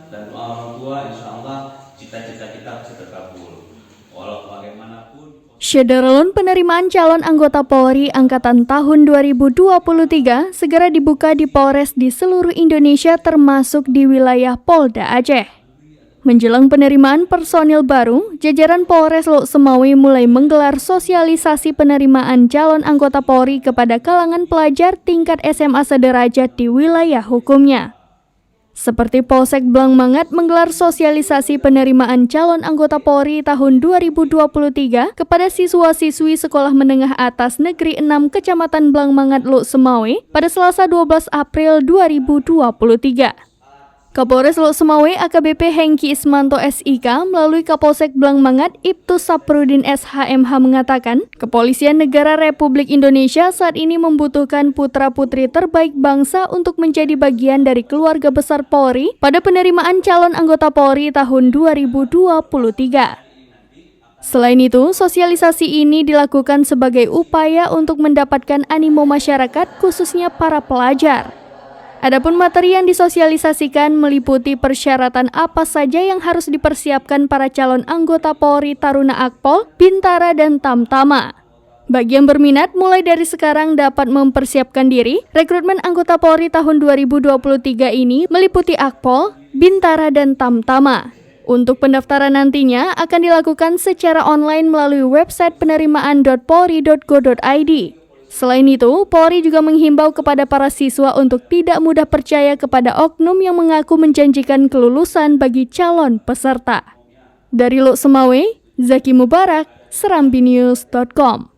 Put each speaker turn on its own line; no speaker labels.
dan doa orang tua, insya Allah cita-cita kita bisa terkabul. Walau bagaimanapun.
Syederlun penerimaan calon anggota Polri angkatan tahun 2023 segera dibuka di Polres di seluruh Indonesia termasuk di wilayah Polda Aceh. Menjelang penerimaan personil baru, jajaran Polres Lok Sumawe mulai menggelar sosialisasi penerimaan calon anggota Polri kepada kalangan pelajar tingkat SMA sederajat di wilayah hukumnya. Seperti Polsek Blangmangat menggelar sosialisasi penerimaan calon anggota Polri tahun 2023 kepada siswa-siswi Sekolah Menengah Atas Negeri 6 Kecamatan Blangmangat Lok Sumawe pada Selasa 12 April 2023. Kapolres Lok Sumawe AKBP Hengki Ismanto SIK melalui Kapolsek Blangmangat Ibtu Saprudin SHMH mengatakan, Kepolisian Negara Republik Indonesia saat ini membutuhkan putra-putri terbaik bangsa untuk menjadi bagian dari keluarga besar Polri pada penerimaan calon anggota Polri tahun 2023. Selain itu, sosialisasi ini dilakukan sebagai upaya untuk mendapatkan animo masyarakat khususnya para pelajar. Adapun materi yang disosialisasikan meliputi persyaratan apa saja yang harus dipersiapkan para calon anggota Polri Taruna Akpol, Bintara, dan Tamtama. Bagi yang berminat, mulai dari sekarang dapat mempersiapkan diri. Rekrutmen anggota Polri tahun 2023 ini meliputi Akpol, Bintara, dan Tamtama. Untuk pendaftaran nantinya akan dilakukan secara online melalui website penerimaan.polri.go.id. Selain itu, Polri juga menghimbau kepada para siswa untuk tidak mudah percaya kepada oknum yang mengaku menjanjikan kelulusan bagi calon peserta. Dari Lok Sumawe, Zaki Mubarak, serambinews.com.